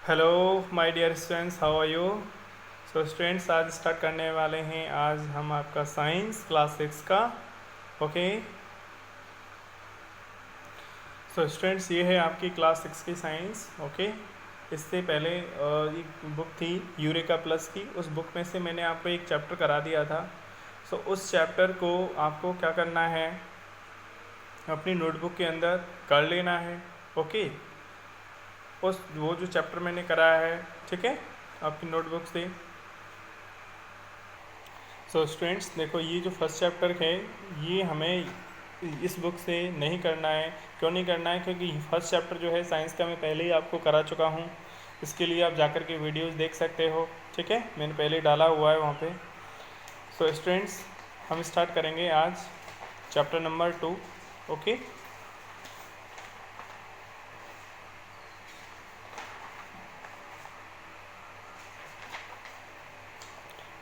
Hello my dear students, how are you. So students, आज start करने वाले हैं आज हम आपका साइंस क्लास 6 का। ओके। सो स्टूडेंट्स, ये है आपकी क्लास 6 की साइंस। ओके। इससे पहले एक बुक थी यूरेका प्लस की, उस बुक में से मैंने आपको एक चैप्टर करा दिया था। सो उस चैप्टर को आपको क्या करना है, अपनी नोटबुक के अंदर कर लेना है। ओके। वो जो चैप्टर मैंने कराया है, ठीक है, आपकी नोटबुक से। सो स्टूडेंट्स देखो, ये जो फर्स्ट चैप्टर है ये हमें इस बुक से नहीं करना है। क्यों नहीं करना है? क्योंकि फर्स्ट चैप्टर जो है साइंस का मैं पहले ही आपको करा चुका हूँ। इसके लिए आप जाकर के वीडियोस देख सकते हो, ठीक है, मैंने पहले डाला हुआ है वहाँ पे। सो स्टूडेंट्स, हम स्टार्ट करेंगे आज chapter number 2। Okay.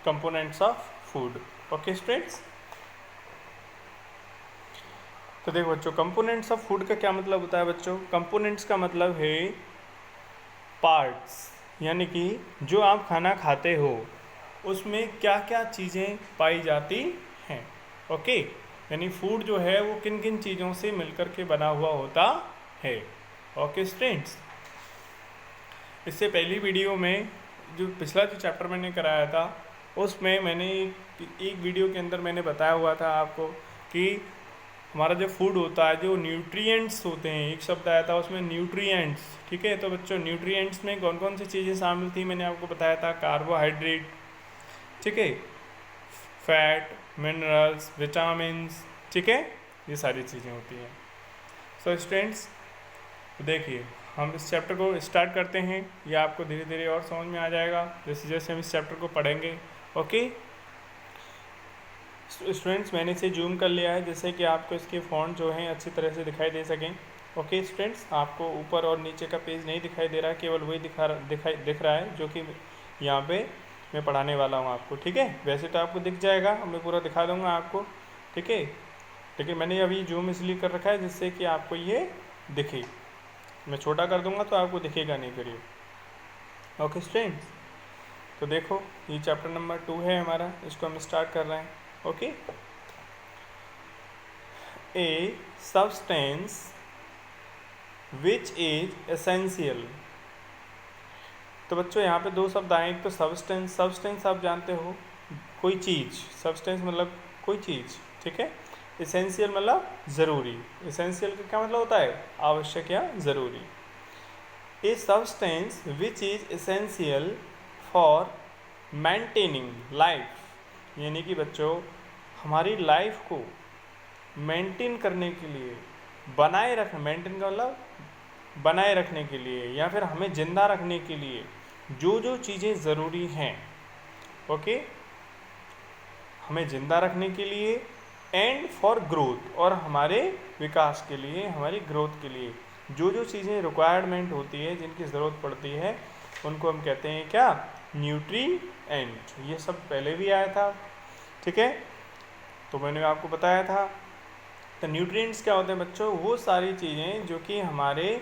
Components of food. Okay students, तो देखो बच्चों, कंपोनेंट्स ऑफ फूड का क्या मतलब होता है बच्चों? कंपोनेंट्स का मतलब है पार्ट्स, यानी कि जो आप खाना खाते हो उसमें क्या क्या चीज़ें पाई जाती हैं। ओके। यानी फूड जो है वो किन किन चीज़ों से मिलकर के बना हुआ होता है। ओके स्टूडेंट्स, इससे पहली वीडियो में जो पिछला जो चैप्टर मैंने कराया था उसमें मैंने एक वीडियो के अंदर मैंने बताया हुआ था आपको कि हमारा जो फूड होता है, जो न्यूट्रिएंट्स होते हैं, एक शब्द आया था उसमें न्यूट्रिएंट्स। ठीक है, तो बच्चों न्यूट्रिएंट्स में कौन कौन सी चीज़ें शामिल थी मैंने आपको बताया था। कार्बोहाइड्रेट, ठीक है, फैट, मिनरल्स, विटामिन्स, ठीक है, ये सारी चीज़ें होती हैं। सो स्टूडेंट्स देखिए, हम इस चैप्टर को स्टार्ट करते हैं। ये आपको धीरे धीरे और समझ में आ जाएगा जैसे जैसे हम इस चैप्टर को पढ़ेंगे। ओके स्टूडेंट्स, मैंने इसे जूम कर लिया है जिससे कि आपको इसके फ़ॉन्ट जो हैं अच्छी तरह से दिखाई दे सकें। ओके स्टूडेंट्स, आपको ऊपर और नीचे का पेज नहीं दिखाई दे रहा है, केवल वही दिख रहा है जो कि यहाँ पे मैं पढ़ाने वाला हूँ आपको। ठीक है, वैसे तो आपको दिख जाएगा, मैं पूरा दिखा दूँगा आपको। ठीक है, लेकिन मैंने अभी जूम इसलिए कर रखा है जिससे कि आपको ये दिखे। मैं छोटा कर दूँगा तो आपको दिखेगा नहीं फिर ये। ओके स्टूडेंट्स, तो देखो ये चैप्टर नंबर 2 है हमारा, इसको हम स्टार्ट कर रहे हैं। Okay. A substance which is essential. तो बच्चों यहाँ पे दो शब्द आए, एक तो सब्सटेंस। सब्सटेंस आप जानते हो, कोई चीज़। सब्सटेंस मतलब कोई चीज़, ठीक है। एसेंशियल मतलब ज़रूरी। एसेंशियल का क्या मतलब होता है? आवश्यक या ज़रूरी। A substance which is essential for maintaining life, यानी कि बच्चों हमारी लाइफ को मेंटेन करने के लिए, बनाए रखना, मेंटेन का मतलब बनाए रखने के लिए या फिर हमें ज़िंदा रखने के लिए जो जो चीज़ें ज़रूरी हैं। ओके, हमें ज़िंदा रखने के लिए एंड फॉर ग्रोथ, और हमारे विकास के लिए, हमारी ग्रोथ के लिए जो जो चीज़ें रिक्वायरमेंट होती है, जिनकी ज़रूरत पड़ती है, उनको हम कहते हैं क्या? न्यूट्रिएंट। ये सब पहले भी आया था, ठीक है, तो मैंने आपको बताया था। तो न्यूट्रिएंट्स क्या होते हैं बच्चों? वो सारी चीज़ें जो कि हमारे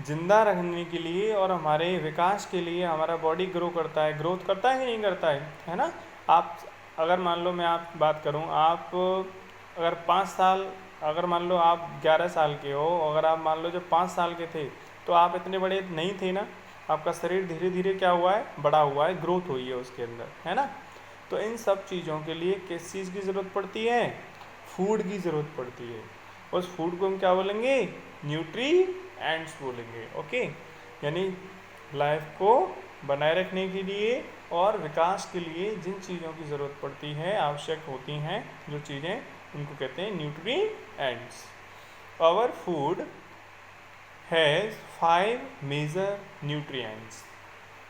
ज़िंदा रहने के लिए और हमारे विकास के लिए, हमारा बॉडी ग्रो करता है, ग्रोथ करता है कि नहीं करता है ना। आप अगर मान लो, मैं आप बात करूं, आप अगर 5 साल, अगर मान लो आप 11 साल के हो, अगर आप मान लो जब 5 साल के थे तो आप इतने बड़े नहीं थे ना। आपका शरीर धीरे धीरे क्या हुआ है? बड़ा हुआ है, ग्रोथ हुई है उसके अंदर, है ना। तो इन सब चीज़ों के लिए किस चीज़ की ज़रूरत पड़ती है? फूड की ज़रूरत पड़ती है। उस फूड को हम क्या बोलेंगे? न्यूट्रिएंट्स बोलेंगे। ओके, यानी लाइफ को बनाए रखने के लिए और विकास के लिए जिन चीज़ों की ज़रूरत पड़ती है, आवश्यक होती हैं जो चीज़ें, उनको कहते हैं nutrients. Our food has 5 major nutrients.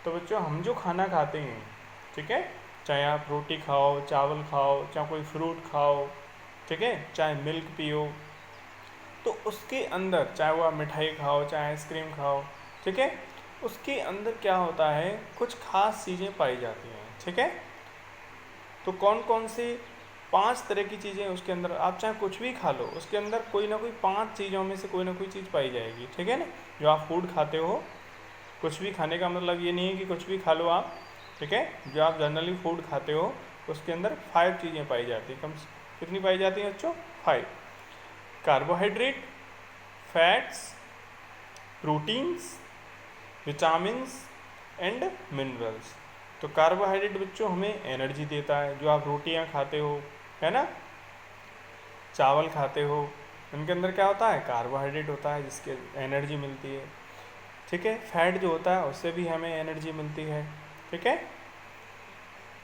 तो बच्चों हम जो खाना खाते हैं, ठीक है, चाहे आप रोटी खाओ, चावल खाओ, चाहे कोई फ्रूट खाओ, ठीक है, चाहे मिल्क पियो, तो उसके अंदर, चाहे वो आप मिठाई खाओ, चाहे आइसक्रीम खाओ, ठीक है, उसके अंदर क्या होता है? कुछ खास चीज़ें पाई जाती हैं, ठीक है। तो कौन कौन सी? 5 तरह की चीज़ें उसके अंदर, आप चाहे कुछ भी खा लो, उसके अंदर कोई ना कोई 5 चीज़ों में से कोई ना कोई चीज़ पाई जाएगी, ठीक है ना, जो आप फूड खाते हो कुछ भी खाने का मतलब ये नहीं है कि कुछ भी खा लो आप, ठीक है। जो आप जनरली फूड खाते हो उसके अंदर 5 चीज़ें पाई जाती हैं, कितनी पाई जाती हैं बच्चों? 5। Carbohydrate, fats, proteins, vitamins and minerals. तो कार्बोहाइड्रेट बच्चों हमें एनर्जी देता है, जो आप रोटियां खाते हो, है ना, चावल खाते हो, उनके अंदर क्या होता है? कार्बोहाइड्रेट होता है, जिसके एनर्जी मिलती है, ठीक है। फैट जो होता है उससे भी हमें एनर्जी मिलती है, ठीक है।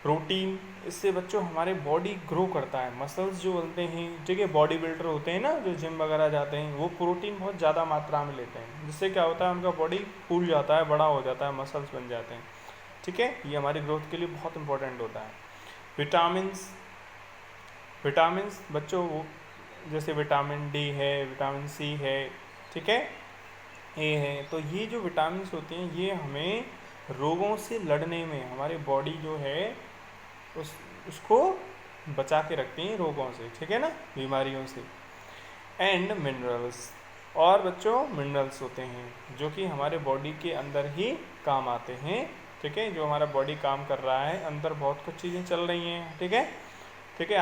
प्रोटीन, इससे बच्चों हमारे बॉडी ग्रो करता है, मसल्स जो बनते हैं, ठीक है। बॉडी बिल्डर होते हैं ना जो जिम वगैरह जाते हैं, वो प्रोटीन बहुत ज़्यादा मात्रा में लेते हैं, जिससे क्या होता है उनका बॉडी फूल जाता है, बड़ा हो जाता है, मसल्स बन जाते हैं, ठीक है। ये हमारी ग्रोथ के लिए बहुत इंपॉर्टेंट होता है। विटामिन्स, विटामिन्स बच्चों वो जैसे विटामिन डी है, विटामिन सी है, ठीक है, ए है। तो ये जो विटामिन्स होते हैं ये हमें रोगों से लड़ने में, हमारी बॉडी जो है उसको बचा के रखती हैं रोगों से, ठीक है ना, बीमारियों से। एंड मिनरल्स, और बच्चों मिनरल्स होते हैं जो कि हमारे बॉडी के अंदर ही काम आते हैं, ठीक है। जो हमारा बॉडी काम कर रहा है, अंदर बहुत कुछ चीज़ें चल रही हैं, ठीक है, ठीक है।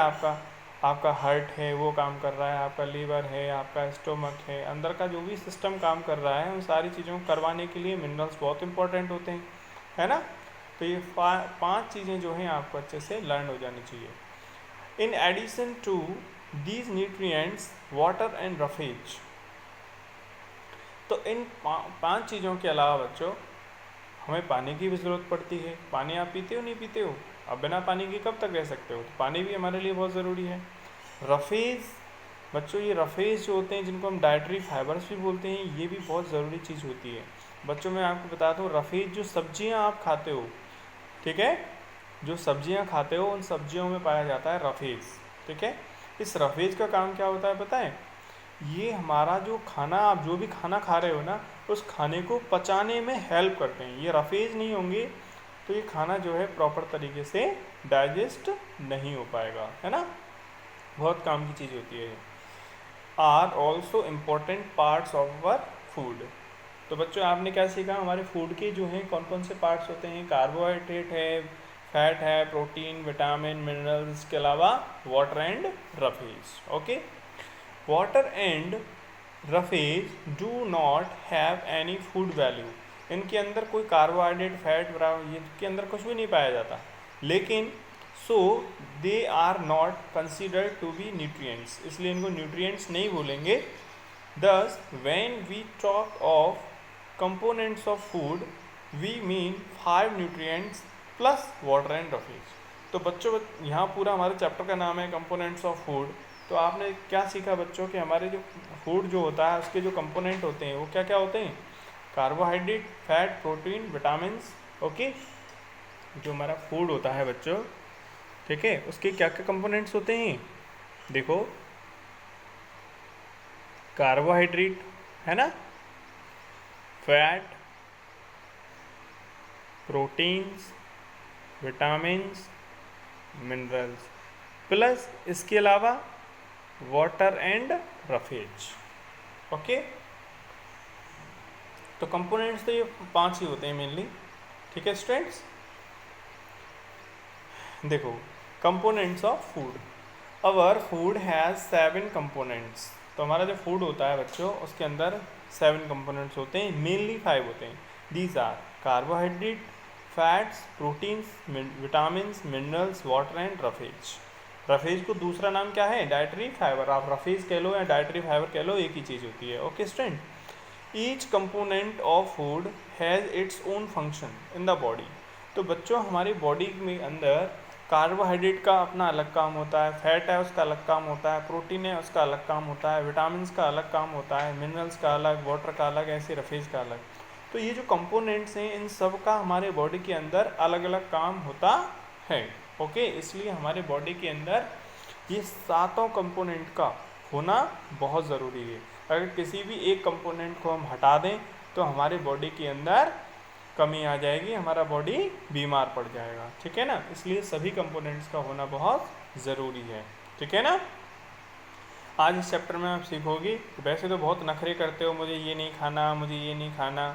आपका हार्ट है वो काम कर रहा है, आपका लीवर है, आपका स्टोमक है, अंदर का जो भी सिस्टम काम कर रहा है, उन सारी चीज़ों को करवाने के लिए मिनरल्स बहुत इंपॉर्टेंट होते हैं, है ना। तो ये 5 चीज़ें जो हैं आपको अच्छे से लर्न हो जानी चाहिए। In addition to these nutrients water and roughage, तो इन 5 चीज़ों के अलावा बच्चों हमें पानी की भी ज़रूरत पड़ती है। पानी आप पीते हो नहीं पीते हो? अब बिना पानी के कब तक रह सकते हो? तो पानी भी हमारे लिए बहुत ज़रूरी है। रफेज बच्चों, ये रफेज जो होते हैं जिनको हम डाइटरी फाइबर्स भी बोलते हैं, ये भी बहुत ज़रूरी चीज़ होती है। बच्चों मैं आपको बताता हूँ, रफेज जो सब्जियाँ आप खाते हो, ठीक है, जो सब्जियाँ खाते हो उन सब्जियों में पाया जाता है रफेज, ठीक है। इस रफेज का काम क्या होता है पता है? ये हमारा जो खाना, आप जो भी खाना खा रहे हो ना, उस खाने को पचाने में हेल्प करते हैं। ये रफेज नहीं होंगे तो ये खाना जो है प्रॉपर तरीके से डाइजेस्ट नहीं हो पाएगा, है ना। बहुत काम की चीज़ होती है। Are also important parts of our food. तो बच्चों आपने क्या सीखा? हमारे फूड के जो हैं कौन कौन से पार्ट्स होते हैं? कार्बोहाइड्रेट है, फैट है, प्रोटीन, विटामिन, मिनरल्स, के अलावा water and roughage, okay. Water and roughage do not have any food value. इनके अंदर कोई कार्बोहाइड्रेट, फैट, ये के अंदर कुछ भी नहीं पाया जाता, लेकिन so they are not considered to be nutrients, इसलिए इनको न्यूट्रिएंट्स नहीं बोलेंगे। Thus when we talk of components of food we mean 5 nutrients plus water and roughage. तो बच्चों यहाँ पूरा हमारे चैप्टर का नाम है कंपोनेंट्स ऑफ फूड। तो आपने क्या सीखा बच्चों कि हमारे जो फूड जो होता है उसके जो कंपोनेंट होते हैं वो क्या क्या होते हैं? Carbohydrate, fat, protein, vitamins, okay. जो हमारा फूड होता है बच्चों, ठीक है, उसके क्या क्या कंपोनेंट्स होते हैं? देखो, कार्बोहाइड्रेट है ना, fat, proteins, vitamins, minerals, plus इसके अलावा वाटर एंड रफेज, ओके। तो कंपोनेंट्स तो ये 5 ही होते हैं मेनली, ठीक है स्टूडेंट्स। देखो, components of food. Our food has 7 components. तो हमारा जो फूड होता है बच्चों उसके अंदर 7 कंपोनेंट्स होते हैं, मेनली 5 होते हैं। These are carbohydrate, fats, proteins, vitamins, minerals, water and roughage. Roughage को दूसरा नाम क्या है? Dietary fibre. आप रफेज कह लो या डाइटरी फाइबर कह लो, एक ही चीज़ होती है, okay student. Each component of food has its own function in the body. तो बच्चों हमारी बॉडी में अंदर कार्बोहाइड्रेट का अपना अलग काम होता है, फैट है उसका अलग काम होता है, प्रोटीन है उसका अलग काम होता है, विटामिन का अलग काम होता है, मिनरल्स का अलग, वाटर का अलग, ऐसे रफेज का अलग। तो ये जो कंपोनेंट्स हैं इन सब का हमारे बॉडी के अंदर अलग अलग काम होता है, ओके। इसलिए हमारे बॉडी के अंदर ये 7 कंपोनेंट का होना बहुत ज़रूरी है। अगर किसी भी एक कंपोनेंट को हम हटा दें तो हमारे बॉडी के अंदर कमी आ जाएगी, हमारा बॉडी बीमार पड़ जाएगा, ठीक है ना। इसलिए सभी कंपोनेंट्स का होना बहुत ज़रूरी है, ठीक है ना। आज इस चैप्टर में आप सीखोगी, वैसे तो बहुत नखरे करते हो, मुझे ये नहीं खाना, मुझे ये नहीं खाना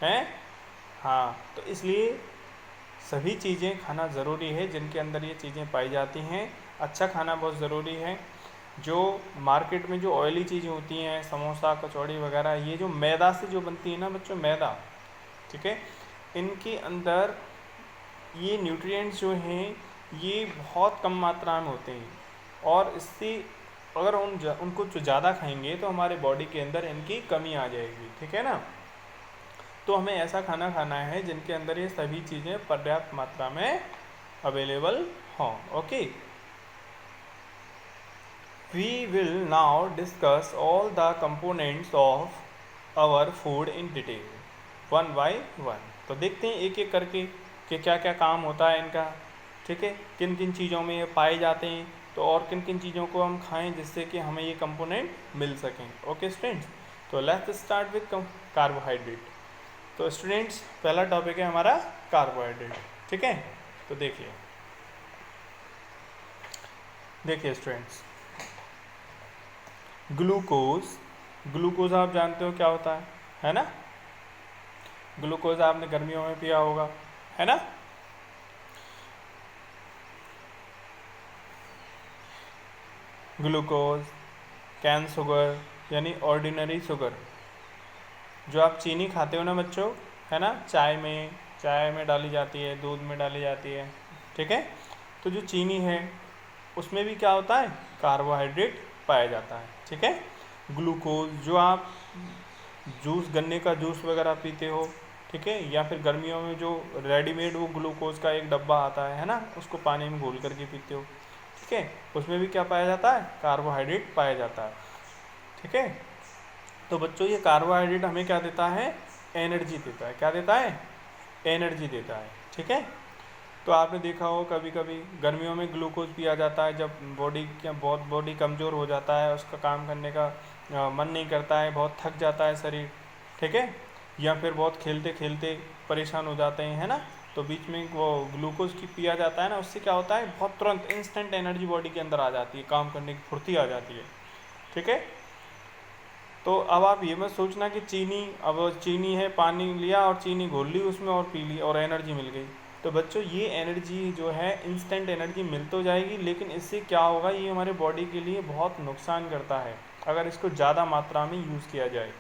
है, हाँ, तो इसलिए सभी चीज़ें खाना ज़रूरी है जिनके अंदर ये चीज़ें पाई जाती हैं। अच्छा खाना बहुत ज़रूरी है। जो मार्केट में जो ऑयली चीज़ें होती हैं, समोसा कचौड़ी वगैरह, ये जो मैदा से जो बनती है ना बच्चों, मैदा, ठीक है, इनके अंदर ये न्यूट्रिएंट्स जो हैं ये बहुत कम मात्रा में होते हैं, और इससे अगर उनको जो ज़्यादा खाएंगे तो हमारे बॉडी के अंदर इनकी कमी आ जाएगी, ठीक है ना। तो हमें ऐसा खाना खाना है जिनके अंदर ये सभी चीज़ें पर्याप्त मात्रा में अवेलेबल हों। Okay, we will now discuss all the components of our food in detail one by one. तो देखते हैं एक एक करके कि क्या क्या काम होता है इनका, ठीक है, किन किन चीज़ों में ये पाए जाते हैं, तो और किन किन चीज़ों को हम खाएं जिससे कि हमें ये कंपोनेंट मिल सकें। ओके स्टूडेंट्स, तो लेट्स स्टार्ट विद कार्बोहाइड्रेट। तो स्टूडेंट्स पहला टॉपिक है हमारा कार्बोहाइड्रेट, ठीक है। तो देखिए स्टूडेंट्स, ग्लूकोज आप जानते हो क्या होता है ना। ग्लूकोज आपने गर्मियों में पिया होगा, है ना। ग्लूकोज, कैन शुगर यानी ऑर्डिनरी शुगर, जो आप चीनी खाते हो ना बच्चों, है ना, चाय में डाली जाती है, दूध में डाली जाती है, ठीक है। तो जो चीनी है उसमें भी क्या होता है, कार्बोहाइड्रेट पाया जाता है, ठीक है। ग्लूकोज, जो आप गन्ने का जूस वगैरह पीते हो, ठीक है, या फिर गर्मियों में जो रेडीमेड वो ग्लूकोज का एक डब्बा आता है ना, उसको पानी में घोल करके पीते हो, ठीक है, उसमें भी क्या पाया जाता है, कार्बोहाइड्रेट पाया जाता है, ठीक है। तो बच्चों ये कार्बोहाइड्रेट हमें क्या देता है, एनर्जी देता है। क्या देता है, एनर्जी देता है, ठीक है। तो आपने देखा हो कभी कभी गर्मियों में ग्लूकोज पिया जाता है जब बॉडी कमज़ोर हो जाता है, उसका काम करने का मन नहीं करता है, बहुत थक जाता है शरीर, ठीक है, या फिर बहुत खेलते खेलते परेशान हो जाते हैं, है ना। तो बीच में वो ग्लूकोज की पिया जाता है ना, उससे क्या होता है, बहुत तुरंत इंस्टेंट एनर्जी बॉडी के अंदर आ जाती है, काम करने की फुर्ती आ जाती है, ठीक है। तो अब आप ये मत सोचना कि चीनी है, पानी लिया और चीनी घोल ली उसमें और पी ली और एनर्जी मिल गई। तो बच्चों ये एनर्जी जो है इंस्टेंट एनर्जी मिल तो जाएगी, लेकिन इससे क्या होगा, ये हमारे बॉडी के लिए बहुत नुकसान करता है अगर इसको ज़्यादा मात्रा में यूज़ किया जाए,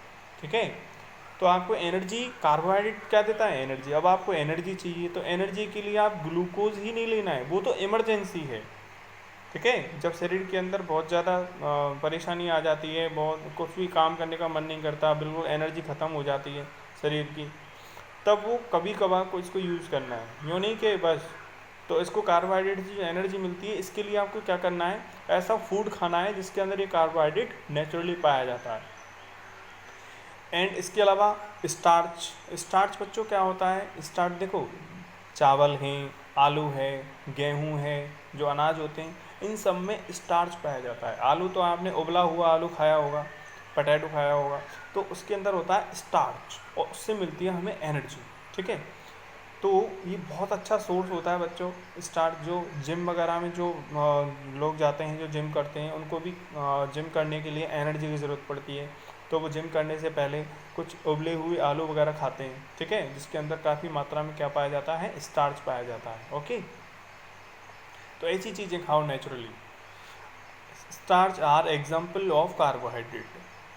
ठीक है। तो आपको एनर्जी, कार्बोहाइड्रेट क्या देता है, एनर्जी। अब आपको एनर्जी चाहिए तो एनर्जी के लिए आप ग्लूकोज ही नहीं लेना है, वो तो इमरजेंसी है, ठीक है। जब शरीर के अंदर बहुत ज़्यादा परेशानी आ जाती है, बहुत कुछ भी काम करने का मन नहीं करता, बिल्कुल एनर्जी ख़त्म हो जाती है शरीर की, तब वो कभी कभार को इसको यूज़ करना है, यूँ नहीं कि बस। तो इसको कार्बोहाइड्रेट से जो एनर्जी मिलती है, इसके लिए आपको क्या करना है, ऐसा फूड खाना है जिसके अंदर ये कार्बोहाइड्रेट नेचुरली पाया जाता है। एंड इसके अलावा स्टार्च बच्चों क्या होता है, स्टार्च देखो, चावल हैं, आलू है, गेहूँ है, जो अनाज होते हैं, इन सब में स्टार्च पाया जाता है। आलू तो आपने उबला हुआ आलू खाया होगा, पोटैटो खाया होगा, तो उसके अंदर होता है स्टार्च और उससे मिलती है हमें एनर्जी, ठीक है। तो ये बहुत अच्छा सोर्स होता है बच्चों स्टार्च। जो जिम वगैरह में जो लोग जाते हैं, जो जिम करते हैं, उनको भी जिम करने के लिए एनर्जी की ज़रूरत पड़ती है, तो वो जिम करने से पहले कुछ उबले हुए आलू वगैरह खाते हैं, ठीक है, जिसके अंदर काफ़ी मात्रा में क्या पाया जाता है, स्टार्च पाया जाता है। ओके, तो ऐसी चीज़ें खाओ naturally. Starch are example of carbohydrate.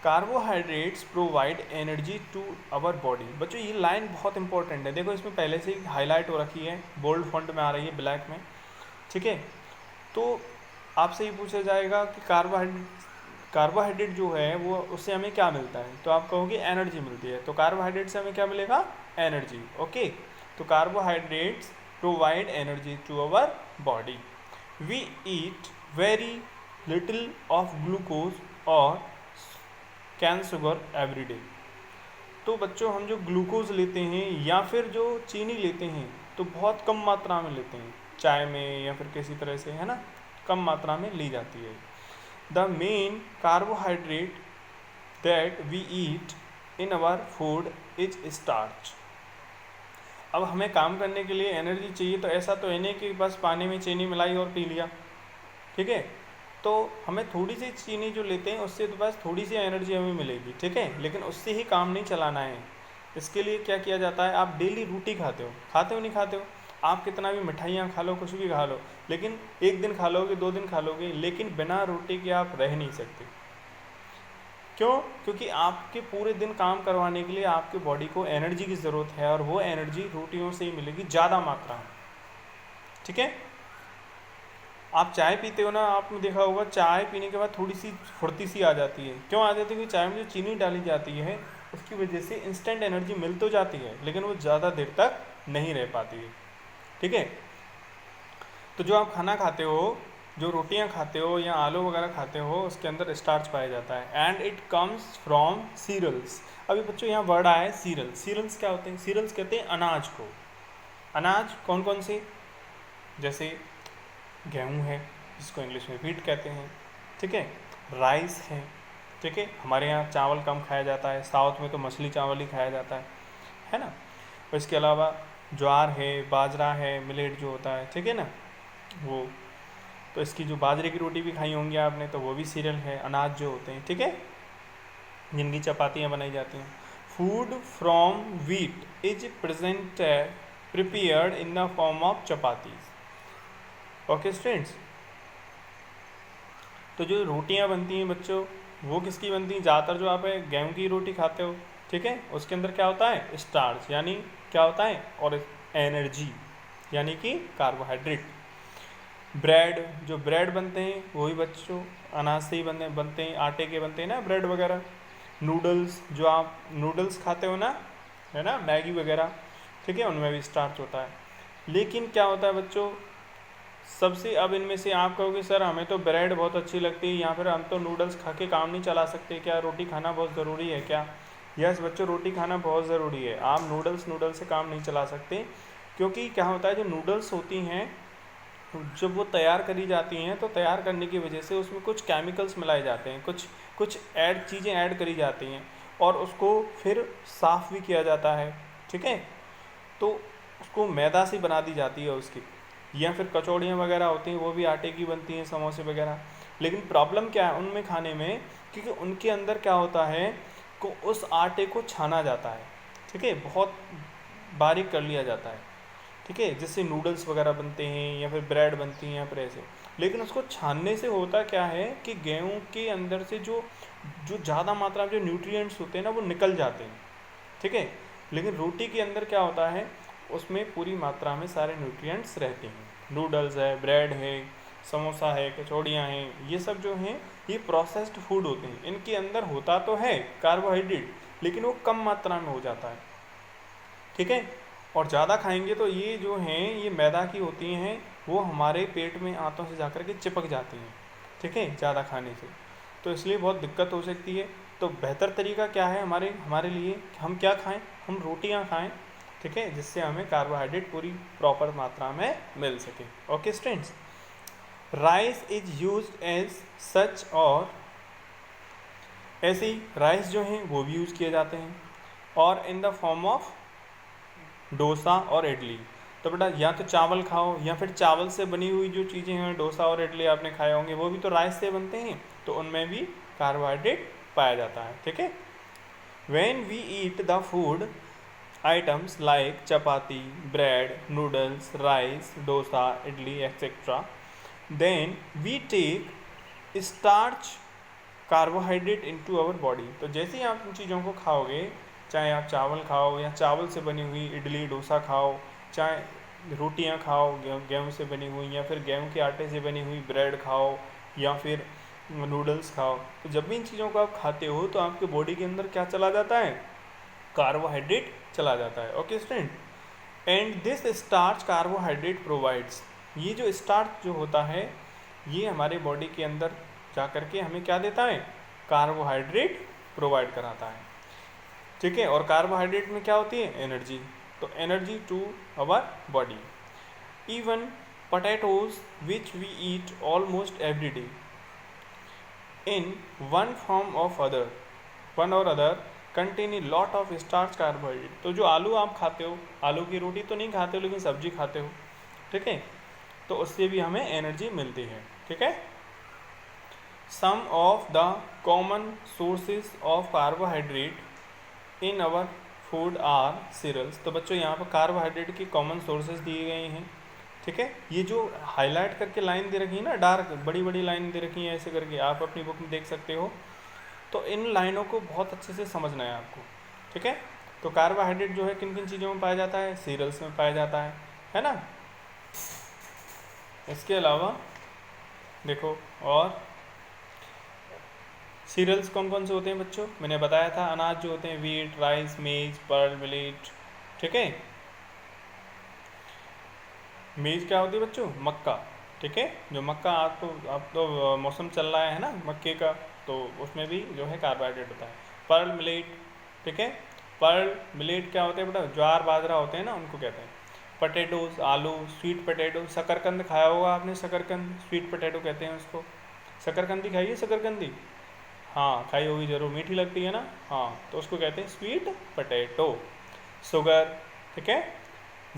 Carbohydrates provide energy to our body. बच्चों ये लाइन बहुत इंपॉर्टेंट है, देखो इसमें पहले से ही हाईलाइट हो रखी है, बोल्ड फॉन्ट में आ रही है, ब्लैक में, ठीक है। तो आपसे ये पूछा जाएगा कि कार्बोहाइड्रेट जो है वो, उससे हमें क्या मिलता है, तो आप कहोगे एनर्जी मिलती है। तो कार्बोहाइड्रेट से हमें क्या मिलेगा, एनर्जी। ओके, तो carbohydrates provide energy to our body. We eat very little of glucose और कैन शुगर एवरी डे। तो बच्चों हम जो ग्लूकोज लेते हैं या फिर जो चीनी लेते हैं, तो बहुत कम मात्रा में लेते हैं, चाय में या फिर किसी तरह से, है ना, कम मात्रा में ली जाती है। The main carbohydrate that we eat in our food is starch. अब हमें काम करने के लिए एनर्जी चाहिए, तो ऐसा तो है नहीं कि बस पानी में चीनी मिलाई और पी लिया, ठीक है। तो हमें थोड़ी सी चीनी जो लेते हैं उससे तो बस थोड़ी सी एनर्जी हमें मिलेगी, ठीक है, लेकिन उससे ही काम नहीं चलाना है। इसके लिए क्या किया जाता है, आप डेली रोटी खाते हो नहीं खाते हो, आप कितना भी मिठाइयाँ खा लो, कुछ भी खा लो, लेकिन एक दिन खा लोगे, 2 दिन खा लोगे, लेकिन बिना रोटी के आप रह नहीं सकते। क्यों? क्योंकि आपके पूरे दिन काम करवाने के लिए आपके बॉडी को एनर्जी की ज़रूरत है, और वो एनर्जी रोटियों से ही मिलेगी ज़्यादा मात्रा में। ठीक है। आप चाय पीते हो ना, आपने देखा होगा चाय पीने के बाद थोड़ी सी फुर्ती सी आ जाती है। क्यों आ जाती है? क्योंकि चाय में जो चीनी डाली जाती है उसकी वजह से इंस्टेंट एनर्जी मिल तो जाती है, लेकिन वो ज़्यादा देर तक नहीं रह पाती है। ठीक है। तो जो आप खाना खाते हो, जो रोटियां खाते हो या आलू वगैरह खाते हो, उसके अंदर स्टार्च पाया जाता है, and it comes from cereals. अभी बच्चों यहाँ वर्ड आया है सीरियल। सीरियल्स क्या होते हैं? सीरियल्स कहते हैं अनाज को। अनाज कौन कौन से? जैसे गेहूँ है, जिसको इंग्लिश में व्हीट कहते हैं। ठीक है। राइस है। ठीक है। हमारे यहाँ चावल कम खाया जाता है, साउथ में तो मछली चावल ही खाया जाता है ना। और इसके अलावा ज्वार है, बाजरा है, मिलेट जो होता है, ठीक है ना, वो। तो इसकी जो बाजरे की रोटी भी खाई होंगी आपने, तो वो भी सीरियल है, अनाज जो होते हैं। ठीक है। जिनकी चपातियाँ बनाई जाती हैं। Food from wheat is prepared in the form of chapatis. Okay students. तो जो रोटियां बनती हैं बच्चों, वो किसकी बनती हैं? ज़्यादातर जो आप गेहूं की रोटी खाते हो, ठीक है, उसके अंदर क्या होता है? स्टार्च, यानी क्या होता है? और एनर्जी, यानी कि कार्बोहाइड्रेट। ब्रेड, जो ब्रेड बनते हैं वो भी बच्चों अनाज से ही बनते हैं, आटे के बनते हैं ना ब्रेड वगैरह। नूडल्स, जो आप नूडल्स खाते हो ना, है ना, मैगी वगैरह, ठीक है, उनमें भी स्टार्च होता है। लेकिन क्या होता है बच्चों, सबसे, अब इनमें से आप कहोगे सर हमें तो ब्रेड बहुत अच्छी लगती है, या फिर हम तो नूडल्स खा के काम नहीं चला सकते, क्या रोटी खाना बहुत ज़रूरी है क्या? यस बच्चों, रोटी खाना बहुत ज़रूरी है। आप नूडल्स से काम नहीं चला सकते, क्योंकि क्या होता है, जो नूडल्स होती हैं जब वो तैयार करी जाती हैं, तो तैयार करने की वजह से उसमें कुछ केमिकल्स मिलाए जाते हैं, कुछ चीज़ें ऐड करी जाती हैं, और उसको फिर साफ़ भी किया जाता है। ठीक है। तो उसको मैदा से बना दी जाती है उसकी, या फिर कचौड़ियाँ वगैरह होती हैं वो भी आटे की बनती हैं, समोसे वगैरह। लेकिन प्रॉब्लम क्या है उनमें खाने में, क्योंकि उनके अंदर क्या होता है को उस आटे को छाना जाता है। ठीक है। बहुत बारीक कर लिया जाता है। ठीक है। जिससे नूडल्स वगैरह बनते हैं या फिर ब्रेड बनती हैं या फिर ऐसे। लेकिन उसको छानने से होता क्या है कि गेहूँ के अंदर से जो ज़्यादा मात्रा में जो न्यूट्रिएंट्स होते हैं ना, वो निकल जाते हैं। ठीक है। लेकिन रोटी के अंदर क्या होता है, उसमें पूरी मात्रा में सारे न्यूट्रिएंट्स रहते हैं। नूडल्स है, ब्रेड है, समोसा है, कचौड़ियाँ हैं, ये सब जो हैं ये प्रोसेस्ड फूड होते हैं। इनके अंदर होता तो है कार्बोहाइड्रेट, लेकिन वो कम मात्रा में हो जाता है। ठीक है। और ज़्यादा खाएंगे तो ये जो हैं ये मैदा की होती हैं, वो हमारे पेट में आंतों से जाकर के चिपक जाती हैं। ठीक है, ज़्यादा खाने से। तो इसलिए बहुत दिक्कत हो सकती है। तो बेहतर तरीका क्या है हमारे लिए, हम क्या खाएं? हम रोटियां खाएं। ठीक है, जिससे हमें कार्बोहाइड्रेट पूरी प्रॉपर मात्रा में मिल सके। Okay students. Rice is used as such, और ऐसे ही राइस जो हैं वो भी यूज़ किए जाते हैं, और in the form of dosa और इडली। तो बेटा या तो चावल खाओ, या फिर चावल से बनी हुई जो चीज़ें हैं, डोसा और इडली आपने खाए होंगे, वो भी तो राइस से बनते हैं, तो उनमें भी कार्बोहाइड्रेट पाया जाता है। ठीक है। When we eat the food items like chapati, bread, noodles, rice, dosa, idli etcetera, then we take starch carbohydrate into our body. तो जैसे ही आप इन चीज़ों को खाओगे, चाहे आप चावल खाओ या चावल से बनी हुई इडली डोसा खाओ, चाहे रोटियां खाओ गेहूं से बनी हुई, या फिर गेहूं के आटे से बनी हुई ब्रेड खाओ, या फिर नूडल्स खाओ, तो जब भी इन चीज़ों को आप खाते हो तो आपके बॉडी के अंदर क्या चला जाता है? कार्बोहाइड्रेट चला जाता है। Okay student. And this starch carbohydrate provides, ये जो स्टार्च जो होता है ये हमारे बॉडी के अंदर जा कर के हमें क्या देता है? कार्बोहाइड्रेट प्रोवाइड कराता है। ठीक है। और कार्बोहाइड्रेट में क्या होती है? एनर्जी। तो energy to our body. Even potatoes which we eat almost every day in one form of other, one or other contain a lot of starch carbohydrate. तो जो आलू आप खाते हो, आलू की रोटी तो नहीं खाते हो लेकिन सब्जी खाते हो, ठीक है, तो उससे भी हमें एनर्जी मिलती है। ठीक है। Some of the common sources of carbohydrate in our food are cereals. तो बच्चों यहाँ पर कार्बोहाइड्रेट की कॉमन सोर्सेज दिए गए हैं, ठीक है। ये जो हाईलाइट करके लाइन दे रखी है ना, डार्क बड़ी बड़ी लाइन दे रखी है ऐसे करके, आप अपनी बुक में देख सकते हो। तो इन लाइनों को बहुत अच्छे से समझना है आपको, ठीक है। तो कार्बोहाइड्रेट जो है किन किन चीज़ों में पाया जाता है, सीरियल्स में पाया जाता है ना। इसके अलावा देखो और सीरियल्स कौन कौन से होते हैं बच्चों, मैंने बताया था अनाज जो होते हैं, वीट, राइस, मेज, पर्ल, मिलेट, ठीक है। मेज क्या होती है बच्चों, मक्का, ठीक है। जो मक्का अब तो मौसम चल रहा है ना मक्के का, तो उसमें भी जो है कार्बोहाइड्रेट होता है। पर्ल, मिलेट, ठीक है। पर्ल, मिलेट क्या होते हैं बेटा, ज्वार बाजरा होते हैं ना, उनको कहते हैं। पटेटोज, आलू, स्वीट पोटैटो, शकरकंद खाया होगा आपने, शकरकंद, स्वीट पोटैटो कहते हैं उसको। शकरकंदी खाइए, शकरकंदी, हाँ खाई होगी जरूर, मीठी लगती है ना, हाँ, तो उसको कहते हैं स्वीट पोटैटो। शुगर, ठीक है।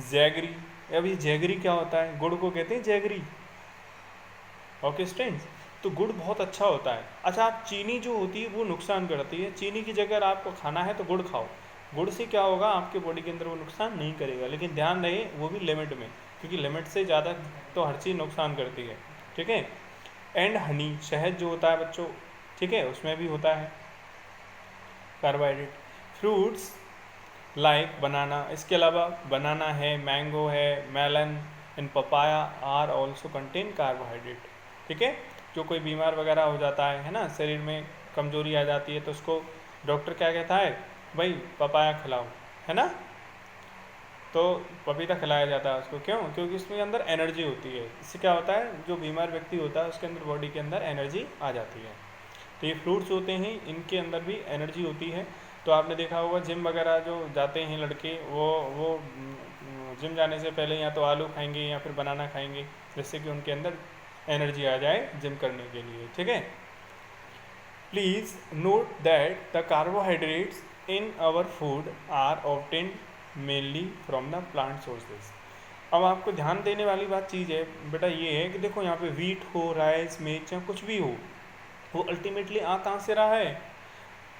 जैगरी, अब ये जैगरी क्या होता है, गुड़ को कहते हैं जैगरी। ओके स्टूडेंट्स, तो गुड़ बहुत अच्छा होता है। अच्छा, आप चीनी जो होती है वो नुकसान करती है, चीनी की जगह अगर आपको खाना है तो गुड़ खाओ। गुड़ से क्या होगा, आपके बॉडी के अंदर वो नुकसान नहीं करेगा, लेकिन ध्यान रहे वो भी लिमिट में, क्योंकि लिमिट से ज़्यादा तो हर चीज़ नुकसान करती है, ठीक है। एंड हनी, शहद जो होता है बच्चों, ठीक है, उसमें भी होता है कार्बोहाइड्रेट। फ्रूट्स लाइक बनाना, इसके अलावा बनाना है, मैंगो है, melon and papaya are also contain carbohydrate, ठीक है। जो कोई बीमार वगैरह हो जाता है ना, शरीर में कमजोरी आ जाती है, तो उसको डॉक्टर क्या कहता है, भाई पपाया खिलाओ, है ना। तो पपीता खिलाया जाता है उसको, क्यों, क्योंकि उसमें अंदर एनर्जी होती है। इससे क्या होता है, जो बीमार व्यक्ति होता है उसके अंदर बॉडी के अंदर एनर्जी आ जाती है। तो ये फ्रूट्स होते हैं, इनके अंदर भी एनर्जी होती है। तो आपने देखा होगा जिम वगैरह जो जाते हैं लड़के, वो जिम जाने से पहले या तो आलू खाएंगे या फिर बनाना खाएंगे, जिससे कि उनके अंदर एनर्जी आ जाए जिम करने के लिए, ठीक है। Please note that the carbohydrates in our food are obtained mainly from the plant sources. अब आपको ध्यान देने वाली बात चीज़ है बेटा ये है कि देखो यहाँ पे वीट हो, राइस, मेज या कुछ भी हो, वो अल्टीमेटली आ कहाँ से रहा है,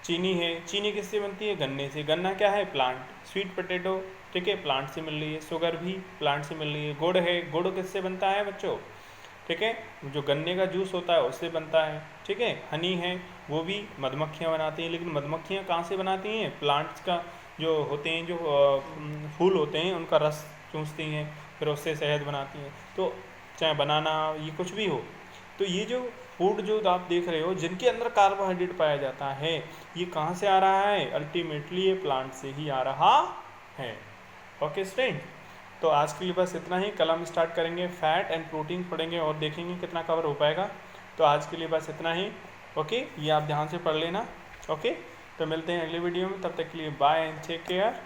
चीनी है। चीनी किससे बनती है, गन्ने से। गन्ना क्या है, प्लांट। स्वीट पोटैटो, ठीक है, प्लांट से मिल रही है। शुगर भी प्लांट से मिल रही है। गुड़ है, गुड़ किससे बनता है बच्चों, ठीक है, जो गन्ने का जूस होता है उससे बनता है, ठीक है। हनी है, वो भी मधुमक्खियाँ बनाती हैं, लेकिन मधुमक्खियाँ कहाँ से बनाती हैं, प्लांट्स का जो होते हैं, जो फूल होते हैं उनका रस चूसती हैं, फिर उससे शहद बनाती हैं। तो चाहे बनाना ये कुछ भी हो, तो ये जो फूड जो आप देख रहे हो जिनके अंदर कार्बोहाइड्रेट पाया जाता है, ये कहाँ से आ रहा है, अल्टीमेटली ये प्लांट से ही आ रहा है। ओके स्टूडेंट, तो आज के लिए बस इतना ही। कल हम स्टार्ट करेंगे फैट एंड प्रोटीन पढ़ेंगे और देखेंगे कितना कवर हो पाएगा। तो आज के लिए बस इतना ही। ओके, ये आप ध्यान से पढ़ लेना। ओके, तो मिलते हैं अगले वीडियो में, तब तक के लिए बाय एंड टेक केयर।